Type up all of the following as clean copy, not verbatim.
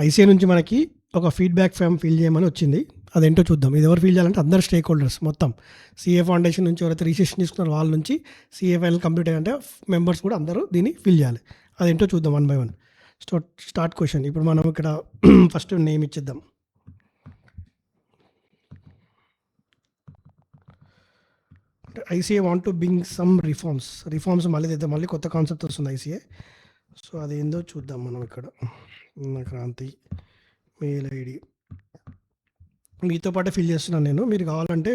ICA నుంచి మనకి ఒక ఫీడ్బ్యాక్ ఫామ్ ఫిల్ చేయమని వచ్చింది. అదేంటో చూద్దాం. ఇది ఎవరు ఫిల్ చేయాలంటే అందరు స్టేక్ హోల్డర్స్ మొత్తం సీఏ ఫౌండేషన్ నుంచి ఎవరైతే రిజిస్ట్రేషన్ తీసుకున్నారో వాళ్ళ నుంచి సీఏ ఫైనల్ కంప్లీట్ అయ్యంటే మెంబర్స్ కూడా అందరూ దీన్ని ఫిల్ చేయాలి. అదేంటో చూద్దాం 1 by 1. Start question. ఇప్పుడు మనం ఇక్కడ ఫస్ట్ నేమ్ ఇచ్చేద్దాం. ICA want to bring some reforms మళ్ళీ తెద్దాం. మళ్ళీ కొత్త కాన్సెప్ట్ వస్తుంది ఐసీఏ. సో అదేందో చూద్దాం మనం ఇక్కడ. క్రాంతి మెయిల్ ఐడి మీతో పాటే ఫిల్ చేస్తున్నాను నేను. మీరు కావాలంటే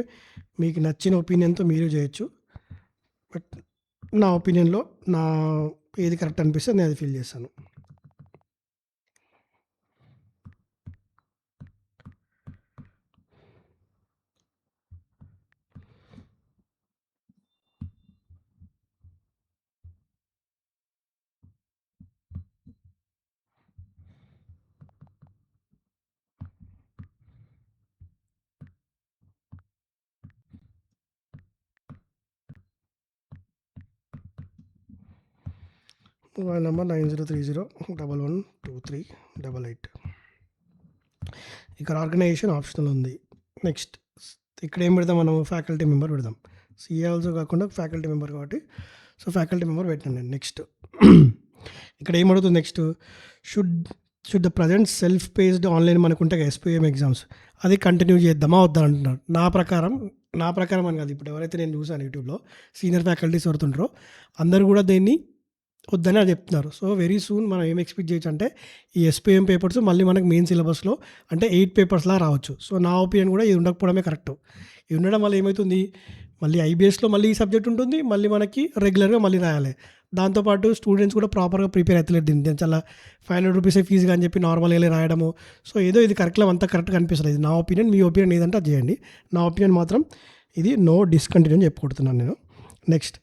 మీకు నచ్చిన ఒపీనియన్తో మీరు చేయొచ్చు. బట్ నా ఒపీనియన్లో నా ఏది కరెక్ట్ అనిపిస్తే నేను అది ఫిల్ చేస్తాను. Mobile number 9030112388. ఇక్కడ ఆర్గనైజేషన్ ఆప్షనల్ ఉంది. నెక్స్ట్ ఇక్కడ ఏం పెడదాం మనం? ఫ్యాకల్టీ మెంబర్ పెడదాం. సీఏ ఆల్సో కాకుండా ఫ్యాకల్టీ మెంబర్ కాబట్టి సో ఫ్యాకల్టీ మెంబర్ పెట్టాను నేను. నెక్స్ట్ ఇక్కడ ఏమడుగుతుంది? Next should the present self paced online మనకుంటే ఎస్పీఎం ఎగ్జామ్స్ అది కంటిన్యూ చేద్దామా వద్దా అంటున్నారు. నా ప్రకారం అని కాదు. ఇప్పుడు ఎవరైతే నేను చూసాను యూట్యూబ్లో సీనియర్ ఫ్యాకల్టీస్ ఎవరుతుంటారో అందరూ కూడా దీన్ని వద్దని అది చెప్తున్నారు. సో వెరీ సూన్ మనం ఏం ఎక్స్పెక్ట్ చేయొచ్చు అంటే ఈ ఎస్పీఎం పేపర్స్ మళ్ళీ మనకు మెయిన్ సిలబస్లో అంటే 8 పేపర్స్లా రావచ్చు. సో నా ఒపీనియన్ కూడా ఇది ఉండకపోవడమే కరెక్ట్. ఇది ఉండడం వల్ల ఏమవుతుంది, మళ్ళీ ఐబీఎస్లో మళ్ళీ ఈ సబ్జెక్ట్ ఉంటుంది, మళ్ళీ మనకి రెగ్యులర్గా మళ్ళీ రాయాలి. దాంతోపాటు స్టూడెంట్స్ కూడా ప్రాపర్గా ప్రిపేర్ అవుతలేదు. దీన్ని చాలా 500 రూపీసే ఫీజుగా అని చెప్పి నార్మల్గా రాయడము. సో ఏదో ఇది అంత కరెక్ట్గా అనిపిస్తుంది. ఇది నా ఒపీనియన్. మీ ఒపీనియన్ ఏదంటే అది చేయండి. నా ఒపీనియన్ మాత్రం ఇది నో డిస్కంటిన్యూ అని చెప్పుకుంటున్నాను నేను. Next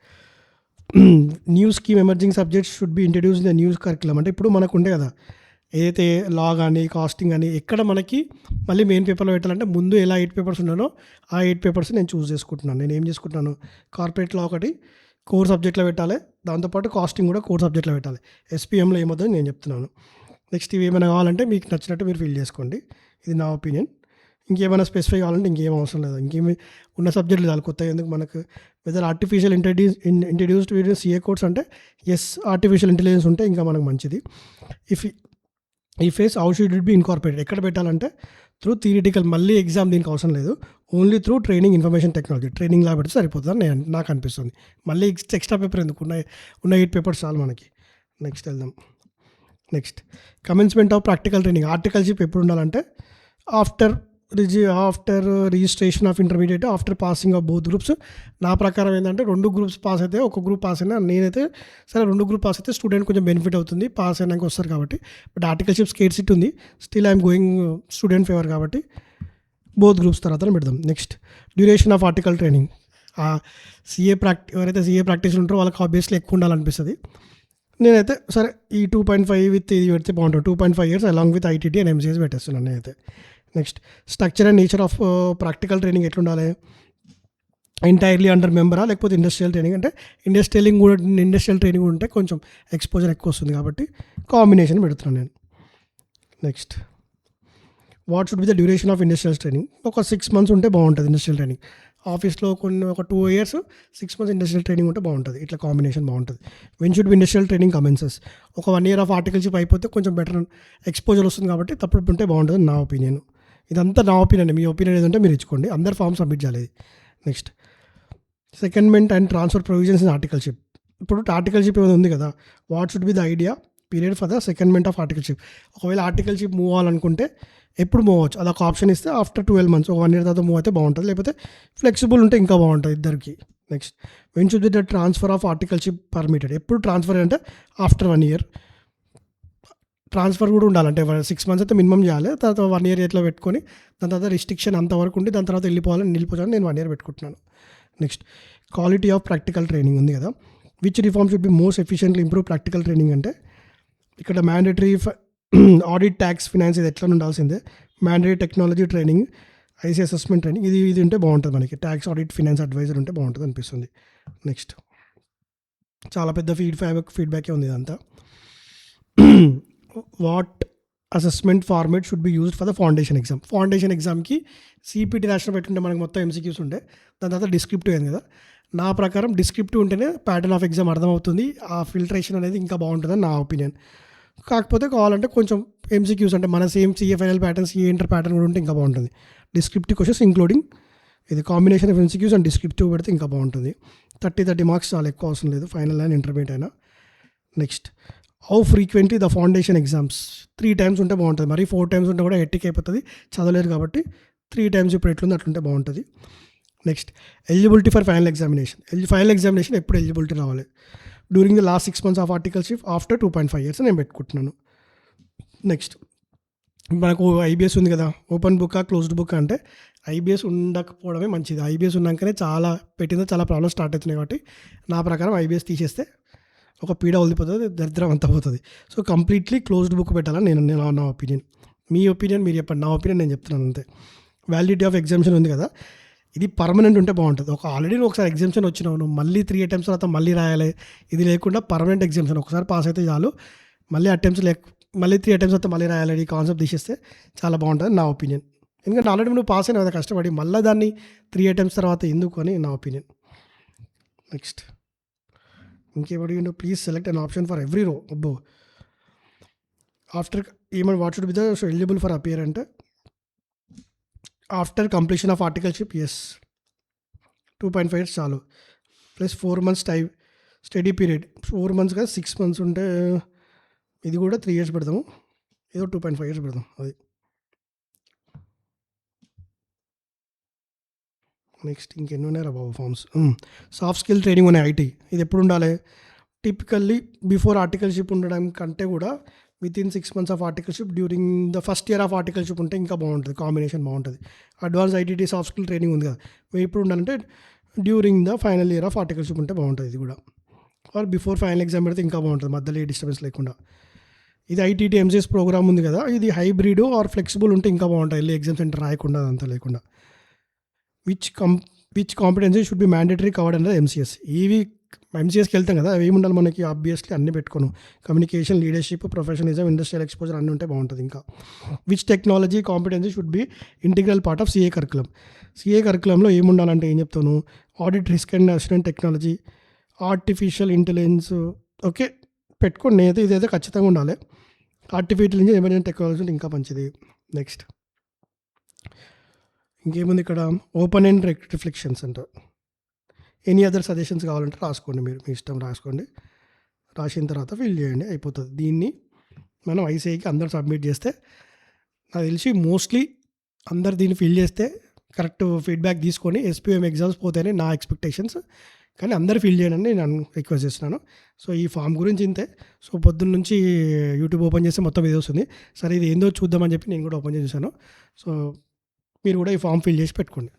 new scheme emerging subjects should be introduce in the news curriculum. అంటే ఇప్పుడు మనకు ఉండే కదా ఏదైతే లా కానీ కాస్టింగ్ కానీ ఎక్కడ మనకి మళ్ళీ మెయిన్ పేపర్లో పెట్టాలంటే ముందు ఎలా 8 పేపర్స్ ఉన్నానో ఆ 8 పేపర్స్ నేను చూస్ చేసుకుంటున్నాను. నేను ఏం చేసుకుంటున్నాను, కార్పొరేట్ లా ఒకటి కోర్ సబ్జెక్ట్లో పెట్టాలి, దాంతోపాటు కాస్టింగ్ కూడా కోర్ సబ్జెక్ట్లో పెట్టాలి. ఎస్పీఎంలో ఏమవుతుందని నేను చెప్తున్నాను. నెక్స్ట్ ఇవి ఏమైనా కావాలంటే మీకు నచ్చినట్టు మీరు ఫిల్ చేసుకోండి. ఇది నా ఒపీనియన్. ఇంకేమైనా స్పెసిఫై కావాలంటే ఇంకేం అవసరం లేదు. ఇంకేమి ఉన్న సబ్జెక్టులు చాలు. కొత్త ఎందుకు మనకు whether artificial introduced CA course అంటే ఎస్ ఆర్టిఫిషియల్ ఇంటెలిజెన్స్ ఉంటే ఇంకా మనకు మంచిది. ఈ phase how should it be incorporated ఎక్కడ పెట్టాలంటే త్రూ థియరిటికల్, మళ్ళీ ఎగ్జామ్ దీనికి అవసరం లేదు, only through training information technology training లా పెడితే సరిపోతుందని నాకు అనిపిస్తుంది. మళ్ళీ ఎక్స్ట్రా పేపర్ ఎందుకు, ఉన్న 8 పేపర్స్ చాలు మనకి. నెక్స్ట్ వెళ్దాం. Next commencement of practical training. Articleship ఎప్పుడు ఉండాలంటే after registration of intermediate after passing of both groups. నా ప్రకారం ఏంటంటే 2 గ్రూప్స్ పాస్ అయితే, ఒక గ్రూప్ పాస్ అయినా నేనైతే సరే 2 గ్రూప్ పాస్ అయితే స్టూడెంట్ కొంచెం బెనిఫిట్ అవుతుంది, పాస్ అయినాక వస్తారు కాబట్టి. బట్ ఆర్టికల్షిప్ స్కేర్ సిట్ ఉంది, still I'm going student favour కాబట్టి బోత్ గ్రూప్స్ తర్వాత పెడదాం. Next duration of article training. ఎవరైతే సీఏ ప్రాక్టీస్ ఉంటారో వాళ్ళకి ఆబ్వియస్లీ ఎక్కువ ఉండాలనిపిస్తుంది. నేనైతే సరే ఈ 2.5 విత్ ఇది పెడితే బాగుంటుంది. 2.5 years along with ITT and MCS పెట్టేస్తున్నాను నేనైతే. Next structure and nature of practical training ఎట్లుండాలి, ఎంటైర్లీ అండర్ మెంబరా లేకపోతే ఇండస్ట్రియల్ ట్రైనింగ్. అంటే ఇండస్ట్రియల్ ట్రైనింగ్ ఉంటే కొంచెం ఎక్స్పోజర్ ఎక్కువ వస్తుంది కాబట్టి కాంబినేషన్ పెడుతున్నాను నేను. Next what should be the duration of industrial training. ఒక 6 months ఉంటే బాగుంటుంది ఇండస్ట్రియల్ ట్రైనింగ్. ఆఫీస్లో ఒక 2 years 6 months ఇండస్ట్రియల్ ట్రైనింగ్ ఉంటే బాగుంటుంది. ఇట్లా కాంబినేషన్ బాగుంటుంది. When should be industrial training commences. ఒక 1 year ఆఫ్ ఆర్టికల్షిప్ అయిపోతే కొంచెం బెటర్ ఎక్స్పోజర్ వస్తుంది కాబట్టి తప్పుడు ఉంటే బాగుంటుంది నా ఒపీనియన్. ఇదంతా నా ఒపీనియన్. మీ ఒపీనియన్ ఏదంటే మీరు ఇచ్చుకోండి. అందరు ఫామ్ సబ్మిట్ చేయాలి. Next secondment and transfer provisions in articleship. ఇప్పుడు ఆర్టికల్షిప్ ఏమైనా ఉంది కదా, what should be the ideal period for the secondment of articleship. ఒకవేళ ఆర్టికల్షిప్ మూవ్ అవ్వాలనుకుంటే ఎప్పుడు మూవ్ అవ్వచ్చు, అదొక ఆప్షన్ ఇస్తే ఆఫ్టర్ 12 months, ఒక 1 year తర్వాత మూవ్ అయితే బాగుంటుంది, లేకపోతే ఫ్లెక్సిబుల్ ఉంటే ఇంకా బాగుంటుంది ఇద్దరికి. Next when should be the transfer of articleship permitted. ఎప్పుడు ట్రాన్స్ఫర్ అంటే ఆఫ్టర్ 1 year. ట్రాన్స్ఫర్ కూడా ఉండాలంటే 6 months అయితే మినిమం చేయాలి, తర్వాత 1 year ఇట్లా పెట్టుకొని దాని తర్వాత రిస్ట్రిక్షన్ అంతవరకు ఉండి దాని తర్వాత వెళ్ళిపోవాలని నేను 1 year పెట్టుకుంటున్నాను. Next quality of practical training ఉంది కదా, which reform should be most efficiently improve practical training. అంటే ఇక్కడ మ్యాండేటరీ ఆడిట్, ట్యాక్స్, ఫినాన్స్ ఇది ఎట్లా ఉండాల్సిందే. Mandatory technology training, IC assessment training ఇది ఉంటే బాగుంటుంది మనకి. ట్యాక్స్, ఆడిట్, ఫినాన్స్ అడ్వైజర్ ఉంటే బాగుంటుంది అనిపిస్తుంది. నెక్స్ట్ చాలా పెద్ద ఫీడ్బ్యాకే ఉంది ఇదంతా. What assessment format should be used for the foundation exam. Foundation ఎగ్జామ్కి సిపిటి రాసిన పెట్టుంటే మనకు మొత్తం ఎంసీక్యూస్ ఉండే, దాని తర్వాత డిస్క్రిప్టివ్ అయింది కదా. నా ప్రకారం డిస్క్రిప్టివ్ ఉంటేనే ప్యాటర్న్ ఆఫ్ ఎగ్జామ్ అర్థమవుతుంది, ఆ ఫిల్టరేషన్ అనేది ఇంకా బాగుంటుందని నా ఒపీనియన్. కాకపోతే కావాలంటే కొంచెం ఎంసీక్యూస్ అంటే మన same CA final pattern, CA inter pattern కూడా ఉంటే ఇంకా బాగుంటుంది. డిస్క్రిప్టివ్ క్వశ్చన్స్ ఇంక్లూడింగ్ ఇది combination of MCQs and descriptive పెడితే ఇంకా బాగుంటుంది. 30 మార్క్స్ చాలా ఎక్కువ అవసరం లేదు, ఫైనల్ అండ్ ఇంటర్మీడియట్ అయినా. Next, how frequently the foundation exams. 3 times ఉంటే బాగుంటుంది, మరి 4 టైమ్స్ ఉంటే కూడా హెట్టిక్ అయిపోతుంది, చదవలేరు కాబట్టి 3 టైమ్స్ ఇప్పుడు ఎట్లుంది అట్లుంటే బాగుంటుంది. Next, eligibility for final examination. Final examination ఎప్పుడు ఎలిజిబిలిటీ రావాలి? During the last 6 months of articleship after 2.5 years నేను పెట్టుకుంటున్నాను. నెక్స్ట్, మనకు ఐబీఎస్ ఉంది కదా, ఓపెన్ బుక్ క్లోజ్డ్ బుక్ అంటే ఐబీఎస్ ఉండకపోవడమే మంచిది. ఐబీఎస్ ఉన్నాకనే చాలా చాలా ప్రాబ్లమ్స్ స్టార్ట్ అవుతున్నాయి. కాబట్టి నా ప్రకారం ఐబీఎస్ తీసేస్తే ఒక పీడ వదిలిపోతుంది, దరిద్రం అంతా పోతుంది. సో కంప్లీట్లీ క్లోజ్డ్ బుక్ పెట్టాలని నేను నా ఒపీనియన్. మీ ఒపీనియన్ మీరు చెప్పండి, నా ఒపీనియన్ నేను చెప్తున్నాను అంతే. వ్యాలిడిటీ ఆఫ్ ఎగ్జామ్షన్ ఉంది కదా, ఇది పర్మనెంట్ ఉంటే బాగుంటుంది. ఆల్రెడీ నువ్వు ఒకసారి ఎగ్జామ్షన్ వచ్చినావు, నువ్వు మళ్ళీ 3 attempts తర్వాత మళ్ళీ రాయాలి. ఇది లేకుండా పర్మనెంట్ ఎగ్జామ్షన్ ఒకసారి పాస్ అయితే చాలు, మళ్ళీ మళ్ళీ 3 attempts తర్వాత మళ్ళీ రాయాలి. ఈ కాన్సెప్ట్ తీసేస్తే చాలా బాగుంటుంది నా ఒపీనియన్. ఎందుకంటే ఆల్రెడీ నువ్వు పాస్ అయినా కదా కష్టపడి, మళ్ళీ దాన్ని 3 attempts తర్వాత ఎందుకు అని నా ఒపీనియన్. నెక్స్ట్, ఇంకేమడిగిండు, please select an option for every row. అబ్బో, ఆఫ్టర్ ఏమైనా what should be the eligible for appear అంటే after completion of articleship, yes 2.5 years చాలు, plus 4 months time study period. 4 months కదా, 6 months ఉంటే ఇది కూడా 3 years పెడదాము, ఏదో 2.5 years పెడదాం. అది నెక్స్ట్ ఇంకెన్ని ఉన్నాయా బాబు ఫార్మ్స్. సాఫ్ట్ స్కిల్ ట్రైనింగ్ ఉన్నాయి, ఐటీ. ఇది ఎప్పుడు ఉండాలి? టిపికల్లీ బిఫోర్ ఆర్టికల్షిప్ ఉండడం కంటే కూడా within 6 months of articleship, during the first year of articleship ఉంటే ఇంకా బాగుంటుంది, కాంబినేషన్ బాగుంటుంది. Advance ITT soft skill training ఉంది కదా, మీరు ఇప్పుడు ఉండాలంటే during the final year of articleship ఉంటే బాగుంటుంది. ఇది కూడా ఆర్ బిఫోర్ ఫైనల్ ఎగ్జామ్ పెడితే ఇంకా బాగుంటుంది, మధ్యలో ఏ డిస్టర్బెన్స్ లేకుండా. ఇది ఐటీటీ ఎంసీఎస్ ప్రోగ్రామ్ ఉంది కదా, ఇది హైబ్రిడ్ ఆర్ ఫ్లెక్సిబుల్ ఉంటే ఇంకా బాగుంటుంది, వెళ్ళి ఎగ్జామ్ సెంటర్ రాయకుండా అదంతా లేకుండా. Which competency should B mandatory covered and MCS. ఇవి ఎంసీఎస్కి వెళ్తాం కదా, అవి ఏముండాలి మనకి? ఆబ్వియస్లీ అన్నీ పెట్టుకోను, communication, leadership, professionalism, industrial exposure అన్నీ ఉంటే బాగుంటుంది. ఇంకా which technology competency should be integral part of CA curriculum. CA కరికులంలో ఏముండాలంటే ఏం చెప్తాను? Audit, risk and assistant technology, artificial intelligence. Okay పెట్టుకోండి, నేనైతే ఇదైతే ఖచ్చితంగా ఉండాలి. ఆర్టిఫిషియల్ ఇంటెలిజెన్స్, ఎమర్జెంట్ టెక్నాలజీ ఉంటే ఇంకా మంచిది. నెక్స్ట్ ఇంకేముంది ఇక్కడ? ఓపెన్ అండ్ రిఫ్లెక్షన్స్ అంట. ఎనీ అదర్ సజెషన్స్ కావాలంటే రాసుకోండి, మీరు మీ ఇష్టం రాసుకోండి. రాసిన తర్వాత ఫిల్ చేయండి, అయిపోతుంది. దీన్ని మనం ఐసీఐకి అందరు సబ్మిట్ చేస్తే నాకు తెలిసి మోస్ట్లీ అందరు దీన్ని ఫిల్ చేస్తే కరెక్ట్ ఫీడ్బ్యాక్ తీసుకొని ఎస్పీఎం ఎగ్జామ్స్ పోతేనే నా ఎక్స్పెక్టేషన్స్. కానీ అందరు ఫిల్ చేయండి నేను రిక్వెస్ట్ చేస్తున్నాను. సో ఈ ఫామ్ గురించి ఇంతే. సో పొద్దున్న నుంచి యూట్యూబ్ ఓపెన్ చేస్తే మొత్తం ఇది వస్తుంది. సరే ఇది ఏందో చూద్దామని చెప్పి నేను కూడా ఓపెన్ చేసి చూశాను. సో మీరు కూడా ఈ ఫామ్ ఫిల్ చేసి పెట్టుకోండి.